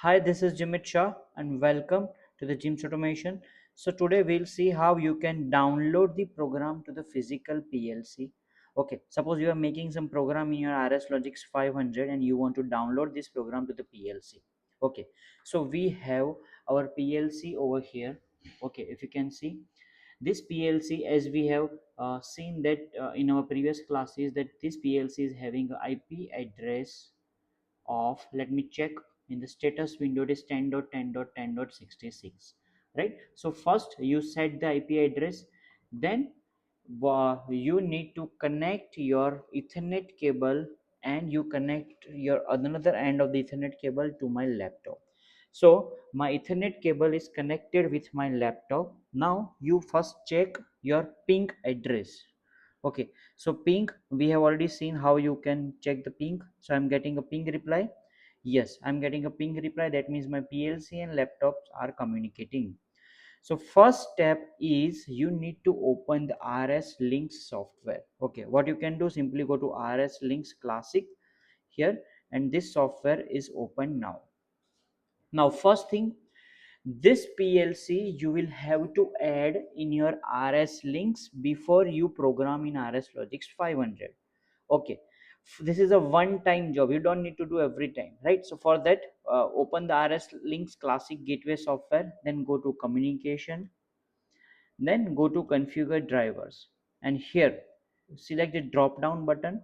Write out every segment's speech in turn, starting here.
Hi, this is Jimit Shah and welcome to the Gym's Automation. So today we'll see how you can download the program to the physical PLC. Okay, suppose you are making some program in your RS Logix 500 and you want to download this program to the PLC. Okay, so we have our PLC over here. Okay, if you can see this PLC, as we have seen that in our previous classes, that this PLC is having a IP address of, let me check, in the status window it is 10.10.10.66, right? So first you set the IP address, then you need to connect your Ethernet cable, and you connect your another end of the Ethernet cable to my laptop. So my Ethernet cable is connected with my laptop. Now you first check your ping address. Okay, so ping, we have already seen how you can check the ping. So I'm getting a ping reply. Yes, I'm getting a ping reply. That means my PLC and laptops are communicating. So first step is you need to open the RS Links software. Okay, what you can do, simply go to RS Links Classic here, and this software is open now. Now first thing, this PLC you will have to add in your RS links before you program in RS Logix 500. Okay, this is a one time job, you don't need to do every time, right? So for that, open the RS links classic gateway software, then go to communication, then go to configure drivers, and here select the drop down button.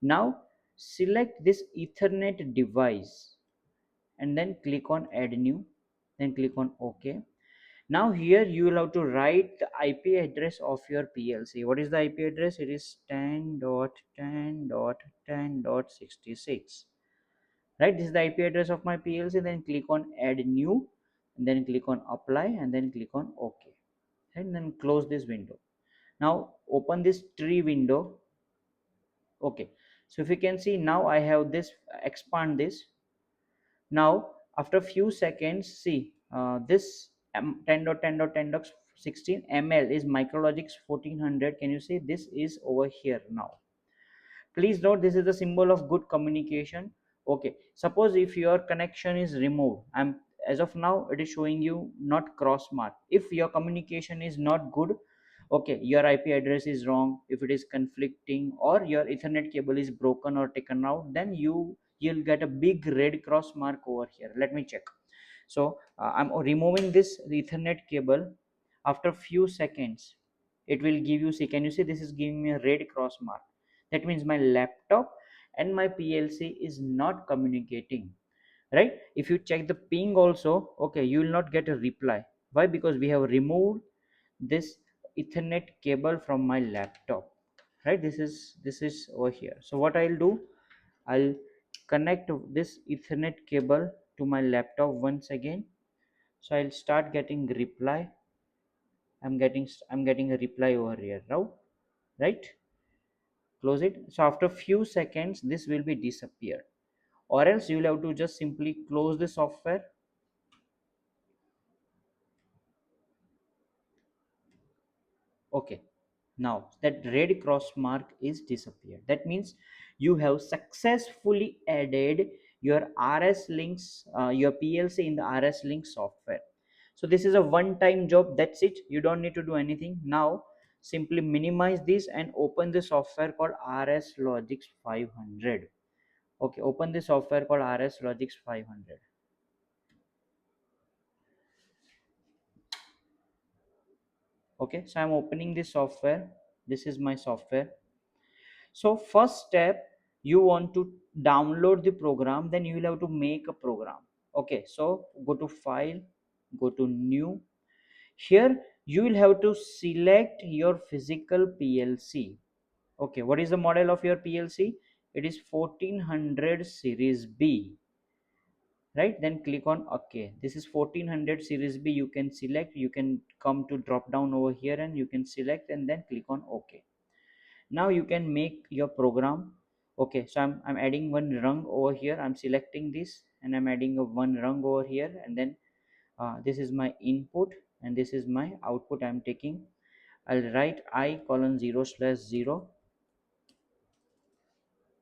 Now select this Ethernet device and then click on add new, then click on OK. Now here you will have to write the IP address of your PLC. What is the IP address? It is 10.10.10.66. Right, this is the IP address of my PLC. Then click on add new, and then click on apply, and then click on OK, and then close this window. Now open this tree window. Okay, so if you can see, now I have this, expand this. Now after few seconds, see, this 10.10.10.16 ml is Micrologix 1400. Can you see this is over here? Now please note, this is the symbol of good communication. Okay, suppose if your connection is removed, I'm, as of now it is showing you not cross mark. If your communication is not good, okay, your IP address is wrong, if it is conflicting, or your Ethernet cable is broken or taken out, then you'll get a big red cross mark over here. Let me check. So I'm removing this Ethernet cable. After few seconds it will give you, see, can you see, this is giving me a red cross mark. That means my laptop and my PLC is not communicating, right? If you check the ping also, okay, you will not get a reply. Why? Because we have removed this Ethernet cable from my laptop, right? This is over here. So what I'll do, I'll connect this Ethernet cable to my laptop once again. So I'll start getting reply. I'm getting a reply over here now, right? Close it. So after few seconds this will be disappeared, or else you will have to just simply close the software. Okay, now that red cross mark is disappeared. That means you have successfully added your RS links, your PLC in the RS link software. So this is a one time job, that's it, you don't need to do anything. Now simply minimize this and open the software called RS Logix 500. Okay, open the software called RS Logix 500. Okay, so I'm opening this software. This is my software. So first step, you want to download the program, then you will have to make a program. Okay, so go to file, go to new. Here you will have to select your physical PLC. Okay, what is the model of your PLC? It is 1400 series B, right? Then click on OK. This is 1400 series B. You can select, you can come to drop down over here and you can select, and then click on OK. Now you can make your program. Okay, so I'm adding one rung over here. I'm selecting this and I'm adding a one rung over here, and then this is my input and this is my output. I'm taking, I'll write I colon 0 slash 0.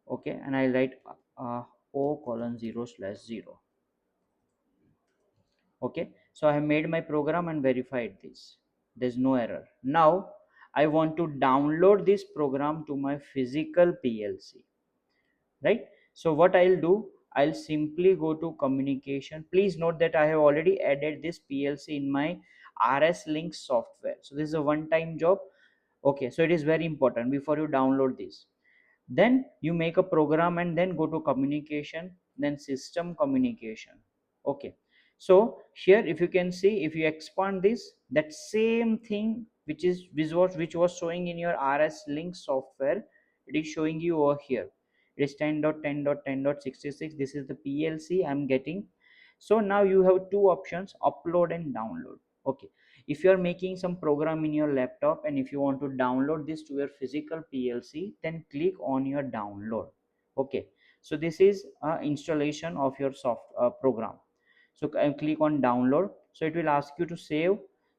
Okay, and I'll write O colon 0 slash 0. Okay, so I have made my program and verified this. There's no error. Now I want to download this program to my physical PLC, right? So what I'll do, I'll simply go to communication. Please note that I have already added this PLC in my RS Link software, so this is a one time job. Okay, so it is very important before you download this. Then you make a program and then go to communication, then system communication. Okay, so here if you can see, if you expand this, that same thing which was showing in your RS Link software, it is showing you over here. It is 10.10.10.66. This is the PLC I'm getting. So now you have two options, upload and download. Okay, if you are making some program in your laptop and if you want to download this to your physical PLC, then click on your download. Okay, so this is installation of your soft program. So click on download. So it will ask you to save.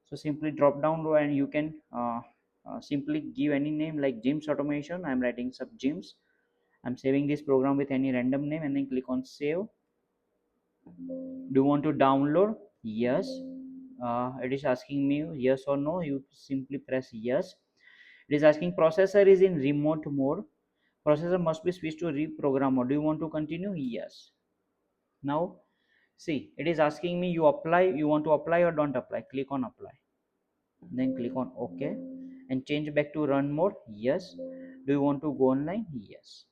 So simply drop down row and you can simply give any name like Gyms Automation. I'm writing sub Gyms. I'm saving this program with any random name and then click on save. Do you want to download? Yes. It is asking me yes or no. You simply press yes. It is asking processor is in remote mode. Processor must be switched to reprogram mode. Do you want to continue? Yes. Now see, it is asking me you apply, you want to apply or don't apply. Click on apply, then click on OK and change back to run mode. Yes. Do you want to go online? Yes.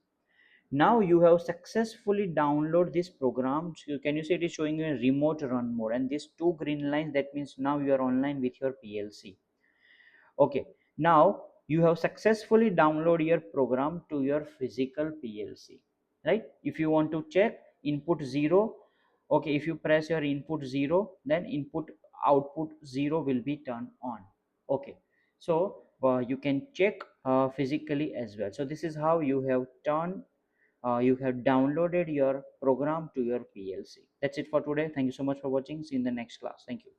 Now you have successfully download this program. So can you see it is showing you a remote run mode and these two green lines, that means now you are online with your PLC. Okay, now you have successfully download your program to your physical PLC, right? If you want to check input 0, okay, if you press your input 0, then input output 0 will be turned on. Okay, so you can check physically as well. So this is how you have turned you have downloaded your program to your PLC. That's it for today. Thank you so much for watching. See you in the next class. Thank you.